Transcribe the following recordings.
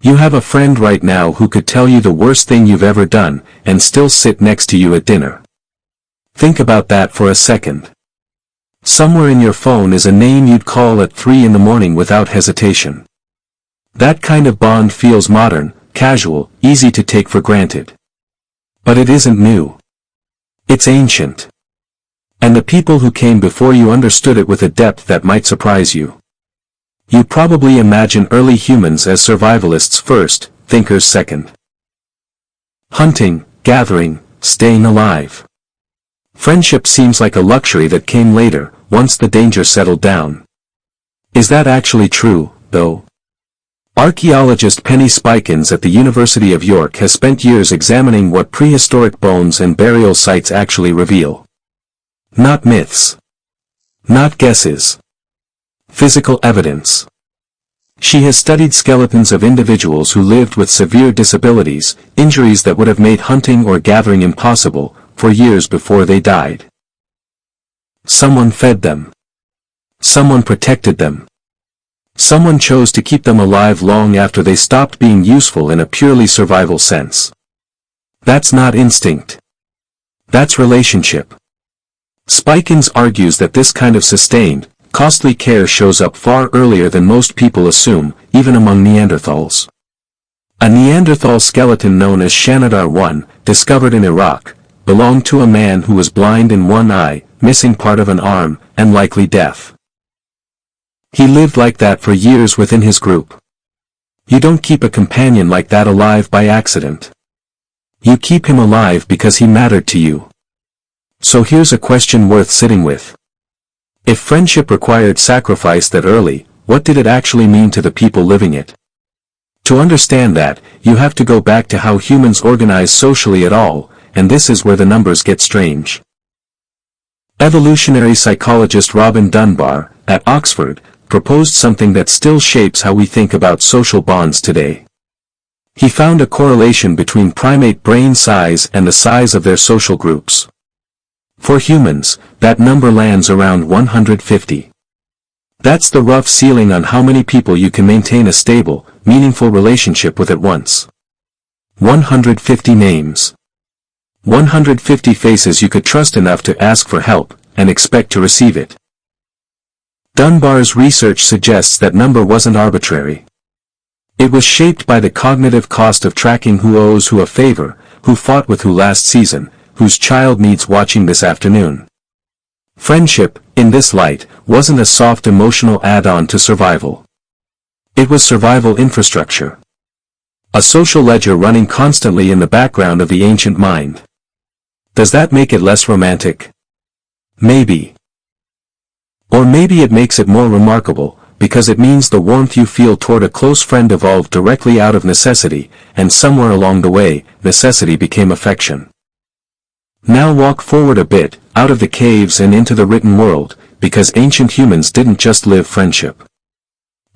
You have a friend right now who could tell you the worst thing you've ever done, and still sit next to you at dinner. Think about that for a second. Somewhere in your phone is a name you'd call at 3 in the morning without hesitation. That kind of bond feels modern, casual, easy to take for granted. But it isn't new. It's ancient. And the people who came before you understood it with a depth that might surprise you. You probably imagine early humans as survivalists first, thinkers second. Hunting, gathering, staying alive. Friendship seems like a luxury that came later, once the danger settled down. Is that actually true, though? Archaeologist Penny Spikins at the University of York has spent years examining what prehistoric bones and burial sites actually reveal. Not myths. Not guesses. Physical evidence. She has studied skeletons of individuals who lived with severe disabilities, injuries that would have made hunting or gathering impossible, for years before they died. Someone fed them. Someone protected them. Someone chose to keep them alive long after they stopped being useful in a purely survival sense. That's not instinct. That's relationship. Spikins argues that this kind of sustained, costly care shows up far earlier than most people assume, even among Neanderthals. A Neanderthal skeleton known as Shanidar I, discovered in Iraq, belonged to a man who was blind in one eye, missing part of an arm, and likely deaf. He lived like that for years within his group. You don't keep a companion like that alive by accident. You keep him alive because he mattered to you. So here's a question worth sitting with. If friendship required sacrifice that early, what did it actually mean to the people living it? To understand that, you have to go back to how humans organize socially at all, and this is where the numbers get strange. Evolutionary psychologist Robin Dunbar, at Oxford, proposed something that still shapes how we think about social bonds today. He found a correlation between primate brain size and the size of their social groups. For humans, that number lands around 150. That's the rough ceiling on how many people you can maintain a stable, meaningful relationship with at once. 150 names. 150 faces you could trust enough to ask for help, and expect to receive it. Dunbar's research suggests that number wasn't arbitrary. It was shaped by the cognitive cost of tracking who owes who a favor, who fought with who last season, whose child needs watching this afternoon. Friendship, in this light, wasn't a soft emotional add-on to survival. It was survival infrastructure. A social ledger running constantly in the background of the ancient mind. Does that make it less romantic? Maybe. Or maybe it makes it more remarkable, because it means the warmth you feel toward a close friend evolved directly out of necessity, and somewhere along the way, necessity became affection. Now walk forward a bit, out of the caves and into the written world, because ancient humans didn't just live friendship.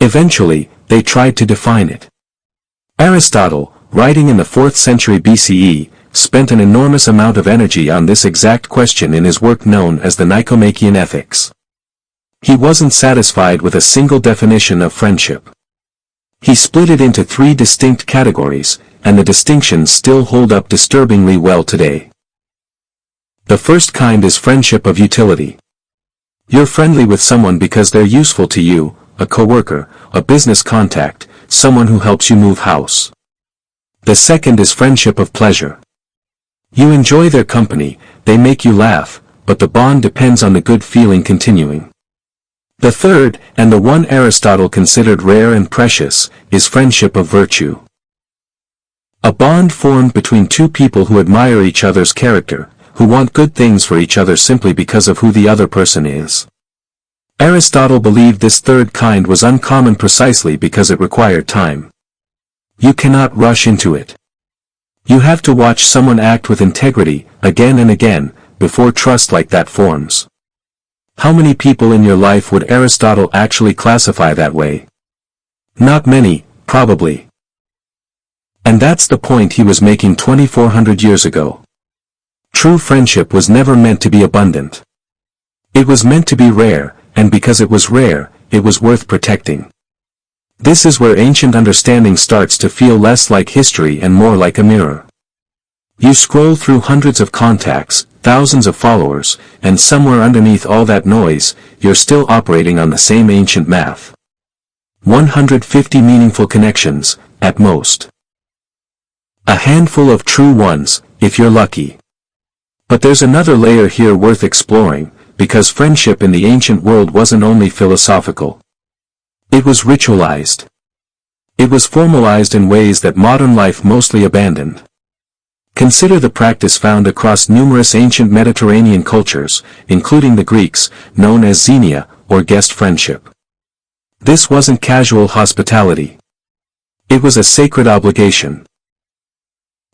Eventually, they tried to define it. Aristotle, writing in the 4th century BCE, spent an enormous amount of energy on this exact question in his work known as the Nicomachean Ethics. He wasn't satisfied with a single definition of friendship. He split it into 3 distinct categories, and the distinctions still hold up disturbingly well today. The first kind is friendship of utility. You're friendly with someone because they're useful to you, a coworker, a business contact, someone who helps you move house. The second is friendship of pleasure. You enjoy their company, they make you laugh, but the bond depends on the good feeling continuing. The third, and the one Aristotle considered rare and precious, is friendship of virtue. A bond formed between two people who admire each other's character, who want good things for each other simply because of who the other person is. Aristotle believed this third kind was uncommon precisely because it required time. You cannot rush into it. You have to watch someone act with integrity, again and again, before trust like that forms. How many people in your life would Aristotle actually classify that way? Not many, probably. And that's the point he was making 2,400 years ago. True friendship was never meant to be abundant. It was meant to be rare, and because it was rare, it was worth protecting. This is where ancient understanding starts to feel less like history and more like a mirror. You scroll through hundreds of contacts, thousands of followers, and somewhere underneath all that noise, you're still operating on the same ancient math. 150 meaningful connections, at most. A handful of true ones, if you're lucky. But there's another layer here worth exploring, because friendship in the ancient world wasn't only philosophical. It was ritualized. It was formalized in ways that modern life mostly abandoned. Consider the practice found across numerous ancient Mediterranean cultures, including the Greeks, known as xenia, or guest friendship. This wasn't casual hospitality. It was a sacred obligation.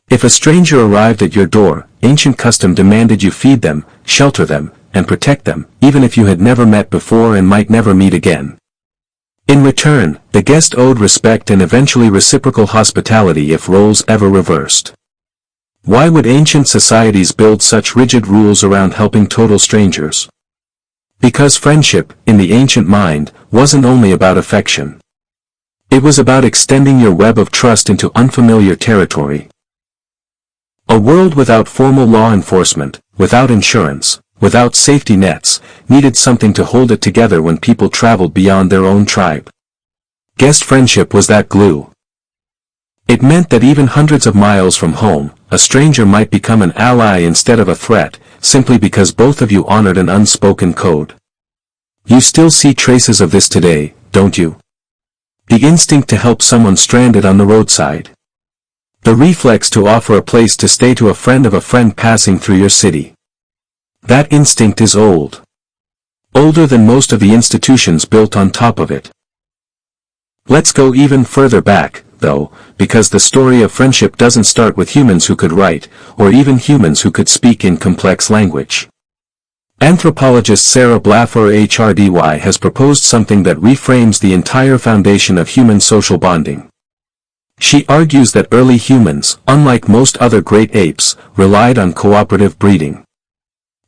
If a stranger arrived at your door, ancient custom demanded you feed them, shelter them, and protect them, even if you had never met before and might never meet again. In return, the guest owed respect and eventually reciprocal hospitality if roles ever reversed. Why would ancient societies build such rigid rules around helping total strangers? Because friendship, in the ancient mind, wasn't only about affection. It was about extending your web of trust into unfamiliar territory. A world without formal law enforcement, without insurance, without safety nets, needed something to hold it together when people traveled beyond their own tribe. Guest friendship was that glue. It meant that even hundreds of miles from home, a stranger might become an ally instead of a threat, simply because both of you honored an unspoken code. You still see traces of this today, don't you? The instinct to help someone stranded on the roadside. The reflex to offer a place to stay to a friend passing through your city. That instinct is old. Older than most of the institutions built on top of it. Let's go even further back, though, because the story of friendship doesn't start with humans who could write, or even humans who could speak in complex language. Anthropologist Sarah Blaffer Hrdy has proposed something that reframes the entire foundation of human social bonding. She argues that early humans, unlike most other great apes, relied on cooperative breeding.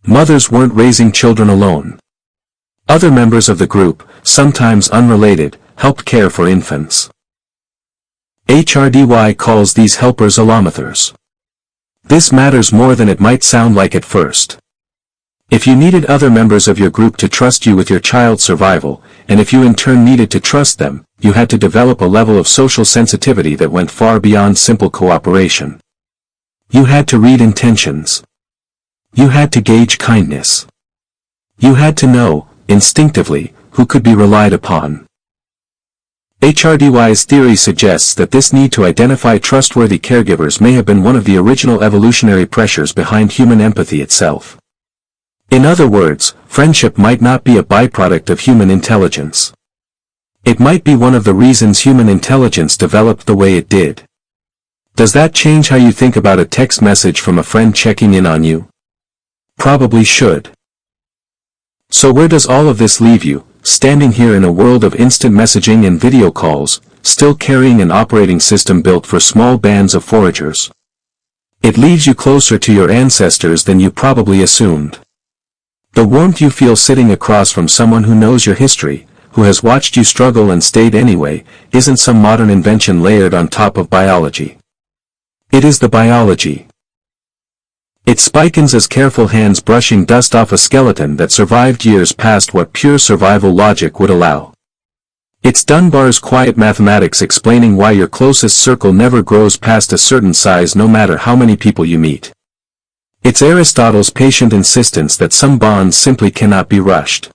Mothers weren't raising children alone. Other members of the group, sometimes unrelated, helped care for infants. Hrdy calls these helpers allomathers. This matters more than it might sound like at first. If you needed other members of your group to trust you with your child's survival, and if you in turn needed to trust them, you had to develop a level of social sensitivity that went far beyond simple cooperation. You had to read intentions. You had to gauge kindness. You had to know, instinctively, who could be relied upon. Hrdy's theory suggests that this need to identify trustworthy caregivers may have been one of the original evolutionary pressures behind human empathy itself. In other words, friendship might not be a byproduct of human intelligence. It might be one of the reasons human intelligence developed the way it did. Does that change how you think about a text message from a friend checking in on you? Probably should. So where does all of this leave you, standing here in a world of instant messaging and video calls, still carrying an operating system built for small bands of foragers? It leaves you closer to your ancestors than you probably assumed. The warmth you feel sitting across from someone who knows your history, who has watched you struggle and stayed anyway, isn't some modern invention layered on top of biology. It is the biology. It's Spikins' careful hands brushing dust off a skeleton that survived years past what pure survival logic would allow. It's Dunbar's quiet mathematics explaining why your closest circle never grows past a certain size no matter how many people you meet. It's Aristotle's patient insistence that some bonds simply cannot be rushed.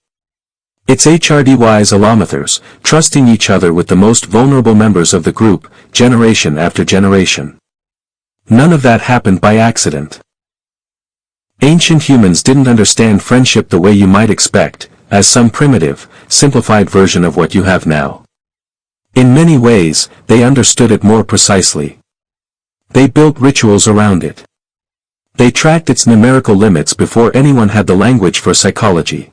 It's Hrdy's allomathers, trusting each other with the most vulnerable members of the group, generation after generation. None of that happened by accident. Ancient humans didn't understand friendship the way you might expect, as some primitive, simplified version of what you have now. In many ways, they understood it more precisely. They built rituals around it. They tracked its numerical limits before anyone had the language for psychology.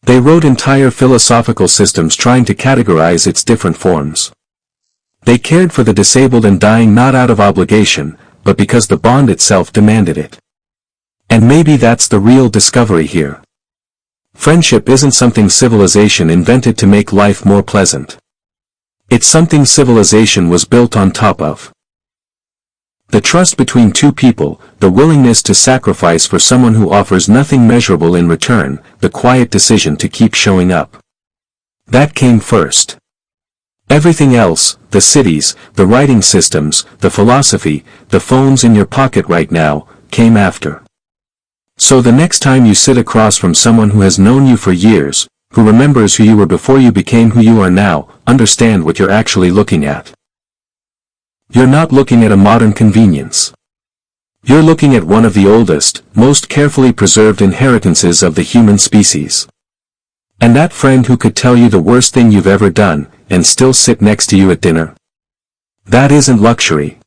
They wrote entire philosophical systems trying to categorize its different forms. They cared for the disabled and dying not out of obligation, but because the bond itself demanded it. And maybe that's the real discovery here. Friendship isn't something civilization invented to make life more pleasant. It's something civilization was built on top of. The trust between two people, the willingness to sacrifice for someone who offers nothing measurable in return, the quiet decision to keep showing up. That came first. Everything else, the cities, the writing systems, the philosophy, the phones in your pocket right now, came after. So the next time you sit across from someone who has known you for years, who remembers who you were before you became who you are now, understand what you're actually looking at. You're not looking at a modern convenience. You're looking at one of the oldest, most carefully preserved inheritances of the human species. And that friend who could tell you the worst thing you've ever done, and still sit next to you at dinner. That isn't luxury.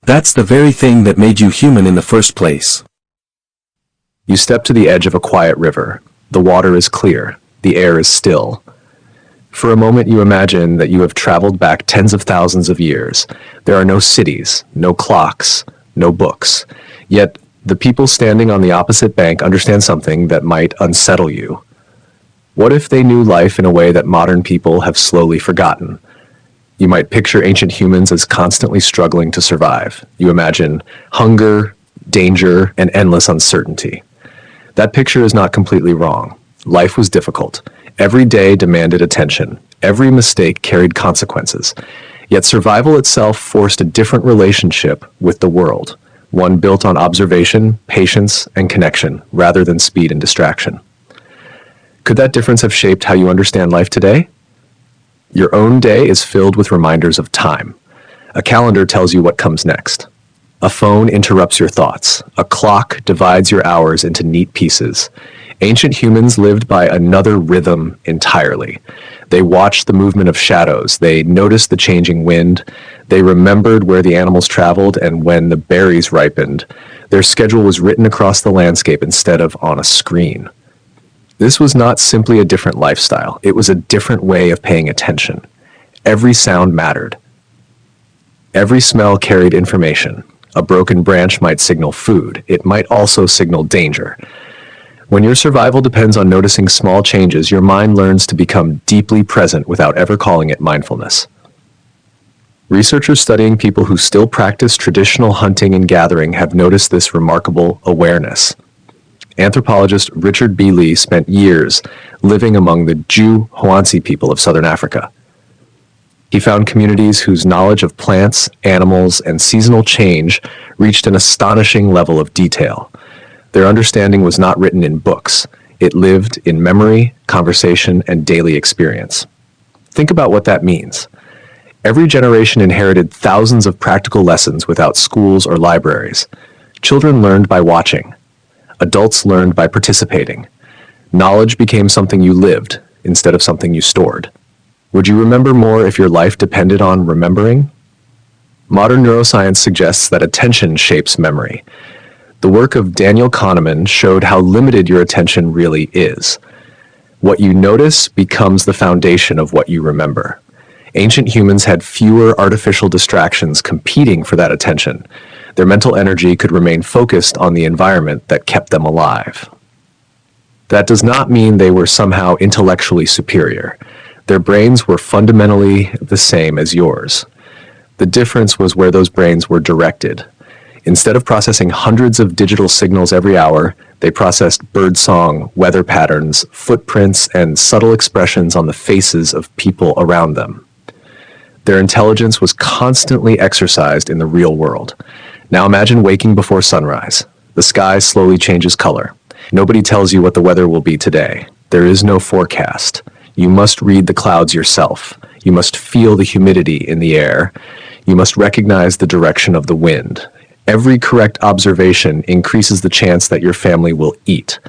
That's the very thing that made you human in the first place. You step to the edge of a quiet river. The water is clear. The air is still. For a moment you imagine that you have traveled back tens of thousands of years. There are no cities, no clocks, no books. Yet the people standing on the opposite bank understand something that might unsettle you. What if they knew life in a way that modern people have slowly forgotten? You might picture ancient humans as constantly struggling to survive. You imagine hunger, danger, and endless uncertainty. That picture is not completely wrong. Life was difficult. Every day demanded attention. Every mistake carried consequences. Yet survival itself forced a different relationship with the world, one built on observation, patience, and connection, rather than speed and distraction. Could that difference have shaped how you understand life today? Your own day is filled with reminders of time. A calendar tells you what comes next. A phone interrupts your thoughts. A clock divides your hours into neat pieces. Ancient humans lived by another rhythm entirely. They watched the movement of shadows. They noticed the changing wind. They remembered where the animals traveled and when the berries ripened. Their schedule was written across the landscape instead of on a screen. This was not simply a different lifestyle. It was a different way of paying attention. Every sound mattered. Every smell carried information. A broken branch might signal food. It might also signal danger. When your survival depends on noticing small changes, your mind learns to become deeply present without ever calling it mindfulness. Researchers studying people who still practice traditional hunting and gathering have noticed this remarkable awareness. Anthropologist Richard B. Lee spent years living among the Ju-Hwansi people of southern Africa. He found communities whose knowledge of plants, animals, and seasonal change reached an astonishing level of detail. Their understanding was not written in books. It lived in memory, conversation, and daily experience. Think about what that means. Every generation inherited thousands of practical lessons without schools or libraries. Children learned by watching. Adults learned by participating. Knowledge became something you lived instead of something you stored. Would you remember more if your life depended on remembering? Modern neuroscience suggests that attention shapes memory. The work of Daniel Kahneman showed how limited your attention really is. What you notice becomes the foundation of what you remember. Ancient humans had fewer artificial distractions competing for that attention. Their mental energy could remain focused on the environment that kept them alive. That does not mean they were somehow intellectually superior. Their brains were fundamentally the same as yours. The difference was where those brains were directed. Instead of processing hundreds of digital signals every hour, they processed birdsong, weather patterns, footprints, and subtle expressions on the faces of people around them. Their intelligence was constantly exercised in the real world. Now imagine waking before sunrise. The sky slowly changes color. Nobody tells you what the weather will be today. There is no forecast. You must read the clouds yourself. You must feel the humidity in the air. You must recognize the direction of the wind. Every correct observation increases the chance that your family will eat.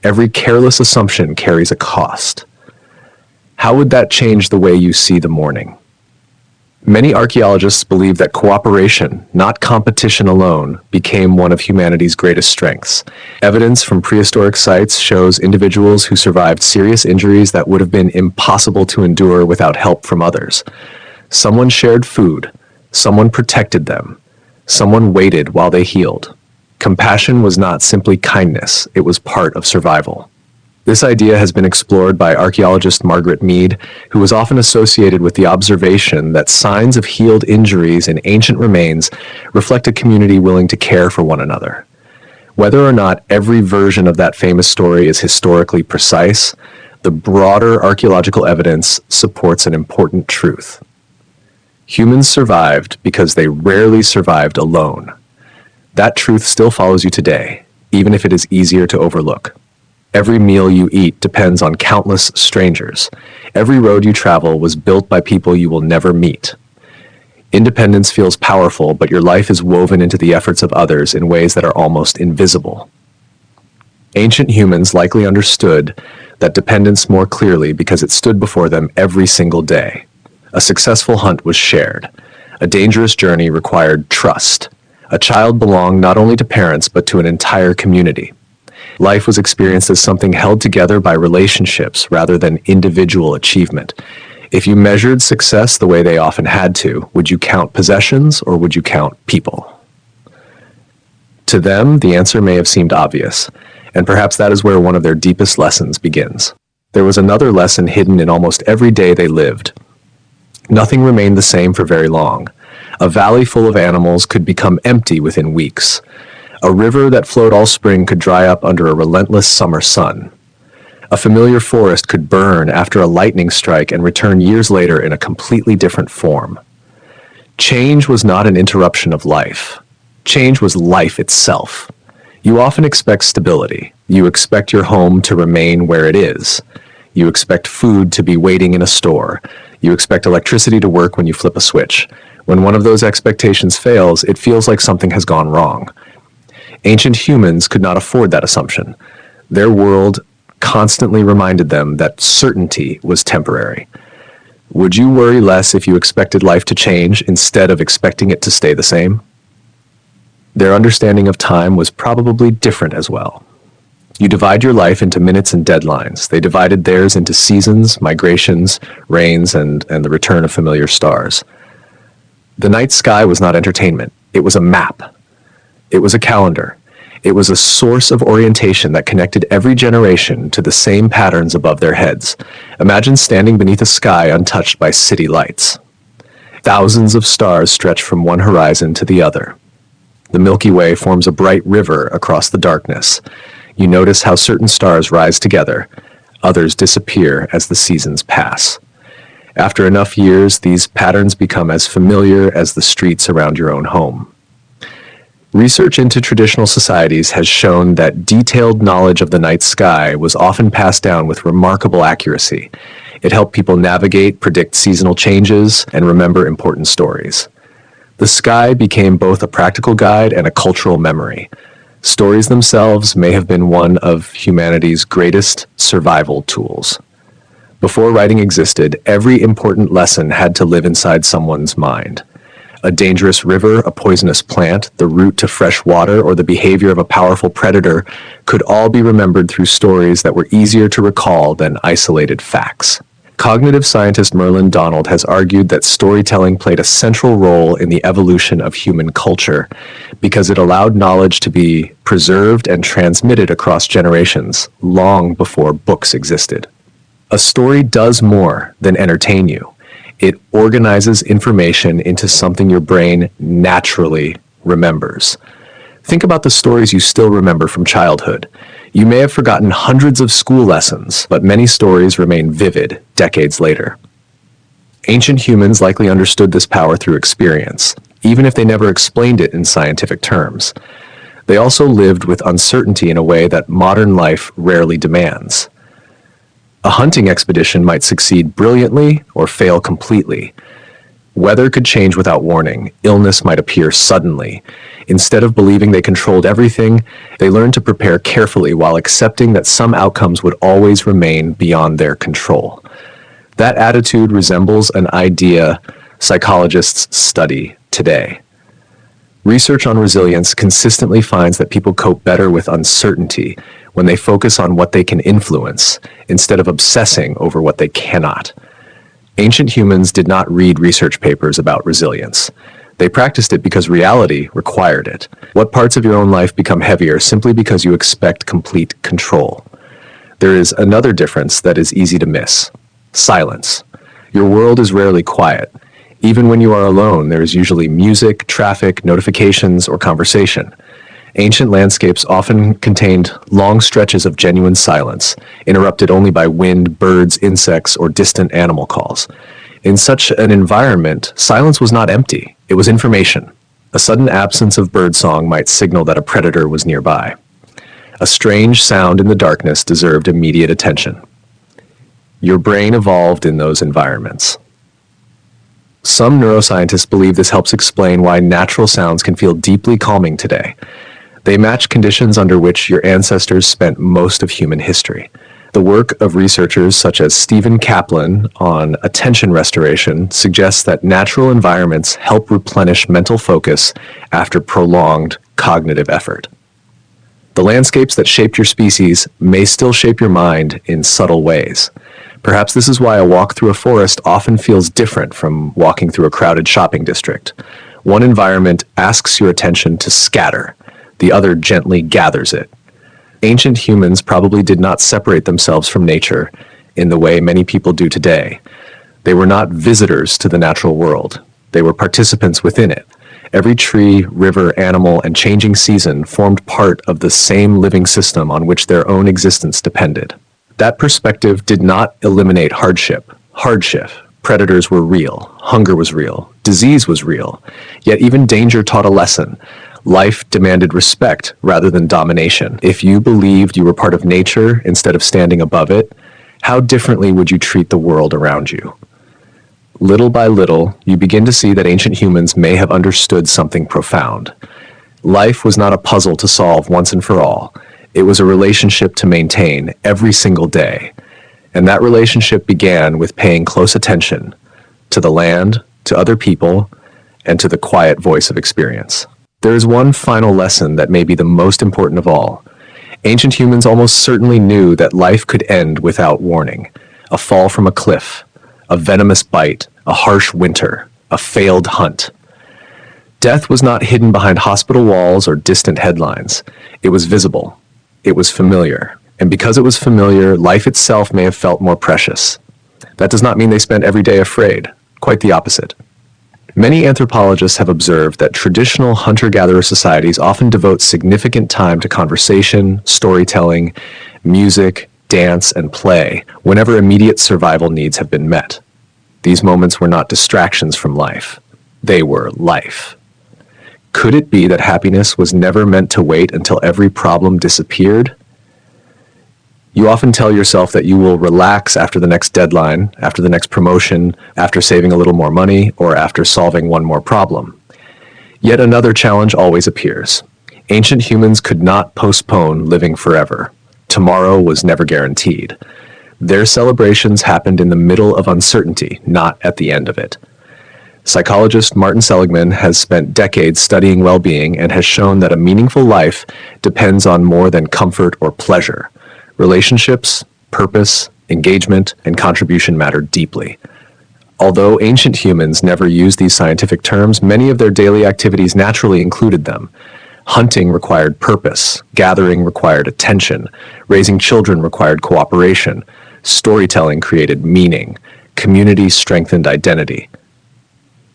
Every careless assumption carries a cost. How would that change the way you see the morning? Many archaeologists believe that cooperation, not competition alone, became one of humanity's greatest strengths. Evidence from prehistoric sites shows individuals who survived serious injuries that would have been impossible to endure without help from others. Someone shared food. Someone protected them. Someone waited while they healed. Compassion was not simply kindness, it was part of survival. This idea has been explored by archaeologist Margaret Mead, who was often associated with the observation that signs of healed injuries in ancient remains reflect a community willing to care for one another. Whether or not every version of that famous story is historically precise, the broader archaeological evidence supports an important truth. Humans survived because they rarely survived alone. That truth still follows you today, even if it is easier to overlook. Every meal you eat depends on countless strangers. Every road you travel was built by people you will never meet. Independence feels powerful, but your life is woven into the efforts of others in ways that are almost invisible. Ancient humans likely understood that dependence more clearly because it stood before them every single day. A successful hunt was shared. A dangerous journey required trust. A child belonged not only to parents but to an entire community. Life was experienced as something held together by relationships rather than individual achievement. If you measured success the way they often had to, would you count possessions or would you count people? To them, the answer may have seemed obvious, and perhaps that is where one of their deepest lessons begins. There was another lesson hidden in almost every day they lived. Nothing remained the same for very long. A valley full of animals could become empty within weeks. A river that flowed all spring could dry up under a relentless summer sun. A familiar forest could burn after a lightning strike and return years later in a completely different form. Change was not an interruption of life. Change was life itself. You often expect stability. You expect your home to remain where it is. You expect food to be waiting in a store. You expect electricity to work when you flip a switch. When one of those expectations fails, it feels like something has gone wrong. Ancient humans could not afford that assumption. Their world constantly reminded them that certainty was temporary. Would you worry less if you expected life to change instead of expecting it to stay the same? Their understanding of time was probably different as well. You divide your life into minutes and deadlines. They divided theirs into seasons, migrations, rains, and the return of familiar stars. The night sky was not entertainment. It was a map. It was a calendar. It was a source of orientation that connected every generation to the same patterns above their heads. Imagine standing beneath a sky untouched by city lights. Thousands of stars stretch from one horizon to the other. The Milky Way forms a bright river across the darkness. You notice how certain stars rise together. Others disappear as the seasons pass. After enough years, these patterns become as familiar as the streets around your own home. Research into traditional societies has shown that detailed knowledge of the night sky was often passed down with remarkable accuracy. It helped people navigate, predict seasonal changes, and remember important stories. The sky became both a practical guide and a cultural memory. Stories themselves may have been one of humanity's greatest survival tools. Before writing existed, every important lesson had to live inside someone's mind. A dangerous river, a poisonous plant, the route to fresh water, or the behavior of a powerful predator could all be remembered through stories that were easier to recall than isolated facts. Cognitive scientist Merlin Donald has argued that storytelling played a central role in the evolution of human culture because it allowed knowledge to be preserved and transmitted across generations long before books existed. A story does more than entertain you. It organizes information into something your brain naturally remembers. Think about the stories you still remember from childhood. You may have forgotten hundreds of school lessons, but many stories remain vivid decades later. Ancient humans likely understood this power through experience, even if they never explained it in scientific terms. They also lived with uncertainty in a way that modern life rarely demands. A hunting expedition might succeed brilliantly or fail completely. Weather could change without warning. Illness might appear suddenly. Instead of believing they controlled everything, they learned to prepare carefully while accepting that some outcomes would always remain beyond their control. That attitude resembles an idea psychologists study today. Research on resilience consistently finds that people cope better with uncertainty when they focus on what they can influence instead of obsessing over what they cannot. Ancient humans did not read research papers about resilience. They practiced it because reality required it. What parts of your own life become heavier simply because you expect complete control? There is another difference that is easy to miss: silence. Your world is rarely quiet. Even when you are alone, there is usually music, traffic, notifications, or conversation. Ancient landscapes often contained long stretches of genuine silence, interrupted only by wind, birds, insects, or distant animal calls. In such an environment, silence was not empty, it was information. A sudden absence of birdsong might signal that a predator was nearby. A strange sound in the darkness deserved immediate attention. Your brain evolved in those environments. Some neuroscientists believe this helps explain why natural sounds can feel deeply calming today. They match conditions under which your ancestors spent most of human history. The work of researchers such as Stephen Kaplan on attention restoration suggests that natural environments help replenish mental focus after prolonged cognitive effort. The landscapes that shaped your species may still shape your mind in subtle ways. Perhaps this is why a walk through a forest often feels different from walking through a crowded shopping district. One environment asks your attention to scatter, the other gently gathers it. Ancient humans probably did not separate themselves from nature in the way many people do today. They were not visitors to the natural world. They were participants within it. Every tree, river, animal, and changing season formed part of the same living system on which their own existence depended. That perspective did not eliminate hardship. Predators were real. Hunger was real. Disease was real. Yet even danger taught a lesson. Life demanded respect rather than domination. If you believed you were part of nature instead of standing above it, how differently would you treat the world around you? Little by little, you begin to see that ancient humans may have understood something profound. Life was not a puzzle to solve once and for all. It was a relationship to maintain every single day. And that relationship began with paying close attention to the land, to other people, and to the quiet voice of experience. There is one final lesson that may be the most important of all. Ancient humans almost certainly knew that life could end without warning. A fall from a cliff, a venomous bite, a harsh winter, a failed hunt. Death was not hidden behind hospital walls or distant headlines. It was visible. It was familiar. And because it was familiar, life itself may have felt more precious. That does not mean they spent every day afraid. Quite the opposite. Many anthropologists have observed that traditional hunter-gatherer societies often devote significant time to conversation, storytelling, music, dance, and play whenever immediate survival needs have been met. These moments were not distractions from life. They were life. Could it be that happiness was never meant to wait until every problem disappeared? You often tell yourself that you will relax after the next deadline, after the next promotion, after saving a little more money, or after solving one more problem. Yet another challenge always appears. Ancient humans could not postpone living forever. Tomorrow was never guaranteed. Their celebrations happened in the middle of uncertainty, not at the end of it. Psychologist Martin Seligman has spent decades studying well-being and has shown that a meaningful life depends on more than comfort or pleasure. Relationships, purpose, engagement, and contribution matter deeply. Although ancient humans never used these scientific terms, many of their daily activities naturally included them. Hunting required purpose, gathering required attention, raising children required cooperation, storytelling created meaning, community strengthened identity.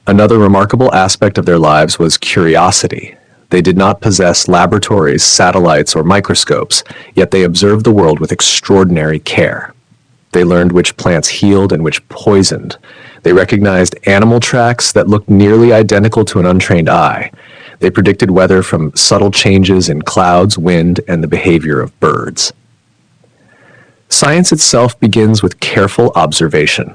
Another remarkable aspect of their lives was curiosity. They did not possess laboratories, satellites, or microscopes, yet they observed the world with extraordinary care. They learned which plants healed and which poisoned. They recognized animal tracks that looked nearly identical to an untrained eye. They predicted weather from subtle changes in clouds, wind, and the behavior of birds. Science itself begins with careful observation.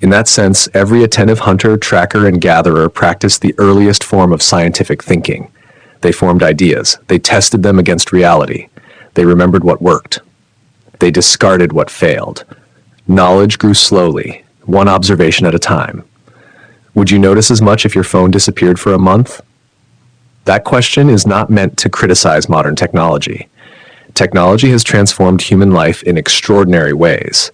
In that sense, every attentive hunter, tracker, and gatherer practiced the earliest form of scientific thinking. They formed ideas. They tested them against reality. They remembered what worked. They discarded what failed. Knowledge grew slowly, one observation at a time. Would you notice as much if your phone disappeared for a month? That question is not meant to criticize modern technology. Technology has transformed human life in extraordinary ways.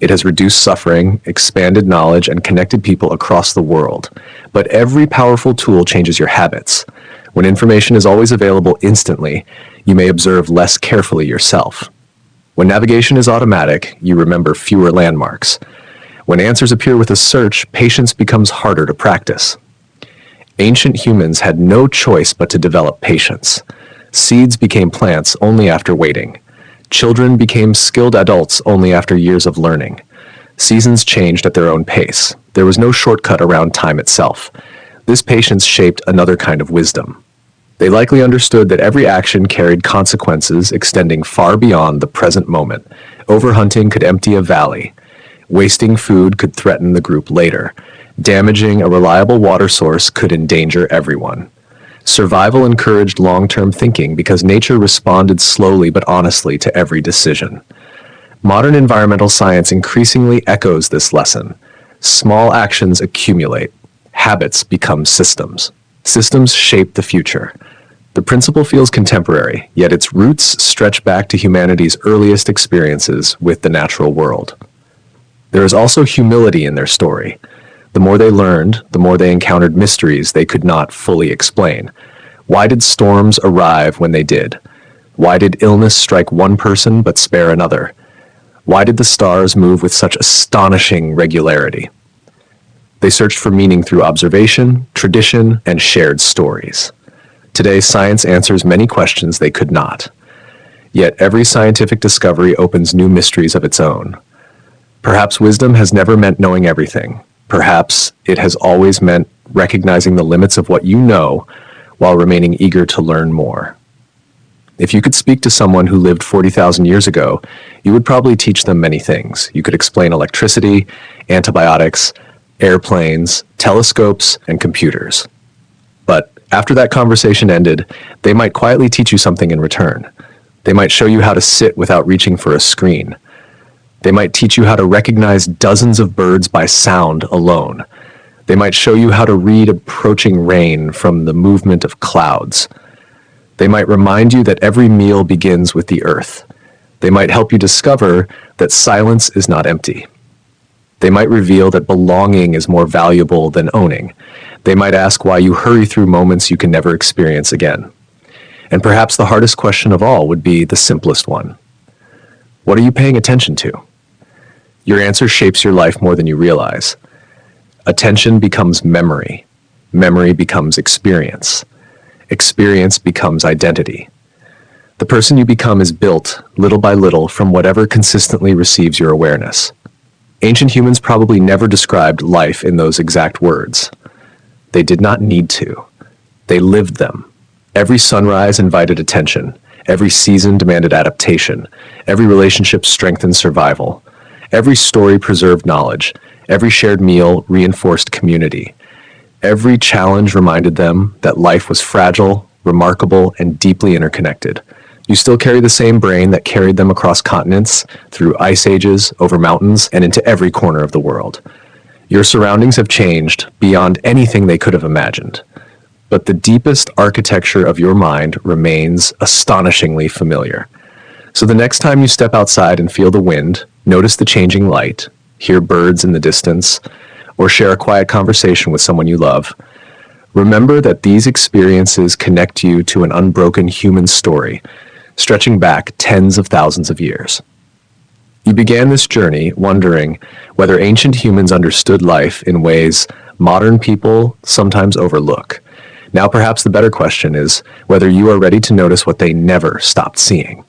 It has reduced suffering, expanded knowledge, and connected people across the world. But every powerful tool changes your habits. When information is always available instantly, you may observe less carefully yourself. When navigation is automatic, you remember fewer landmarks. When answers appear with a search, patience becomes harder to practice. Ancient humans had no choice but to develop patience. Seeds became plants only after waiting. Children became skilled adults only after years of learning. Seasons changed at their own pace. There was no shortcut around time itself. This patience shaped another kind of wisdom. They likely understood that every action carried consequences extending far beyond the present moment. Overhunting could empty a valley. Wasting food could threaten the group later. Damaging a reliable water source could endanger everyone. Survival encouraged long-term thinking because nature responded slowly but honestly to every decision. Modern environmental science increasingly echoes this lesson. Small actions accumulate. Habits become systems. Systems shape the future. The principle feels contemporary, yet its roots stretch back to humanity's earliest experiences with the natural world. There is also humility in their story. The more they learned, the more they encountered mysteries they could not fully explain. Why did storms arrive when they did? Why did illness strike one person but spare another? Why did the stars move with such astonishing regularity? They searched for meaning through observation, tradition, and shared stories. Today, science answers many questions they could not. Yet every scientific discovery opens new mysteries of its own. Perhaps wisdom has never meant knowing everything. Perhaps it has always meant recognizing the limits of what you know while remaining eager to learn more. If you could speak to someone who lived 40,000 years ago, you would probably teach them many things. You could explain electricity, antibiotics, airplanes, telescopes, and computers. But after that conversation ended, they might quietly teach you something in return. They might show you how to sit without reaching for a screen. They might teach you how to recognize dozens of birds by sound alone. They might show you how to read approaching rain from the movement of clouds. They might remind you that every meal begins with the earth. They might help you discover that silence is not empty. They might reveal that belonging is more valuable than owning. They might ask why you hurry through moments you can never experience again. And perhaps the hardest question of all would be the simplest one. What are you paying attention to? Your answer shapes your life more than you realize. Attention becomes memory. Memory becomes experience. Experience becomes identity. The person you become is built, little by little, from whatever consistently receives your awareness. Ancient humans probably never described life in those exact words. They did not need to. They lived them. Every sunrise invited attention. Every season demanded adaptation. Every relationship strengthened survival. Every story preserved knowledge. Every shared meal reinforced community. Every challenge reminded them that life was fragile, remarkable, and deeply interconnected. You still carry the same brain that carried them across continents, through ice ages, over mountains, and into every corner of the world. Your surroundings have changed beyond anything they could have imagined. But the deepest architecture of your mind remains astonishingly familiar. So the next time you step outside and feel the wind, notice the changing light, hear birds in the distance, or share a quiet conversation with someone you love, remember that these experiences connect you to an unbroken human story, stretching back tens of thousands of years. You began this journey wondering whether ancient humans understood life in ways modern people sometimes overlook. Now perhaps the better question is whether you are ready to notice what they never stopped seeing.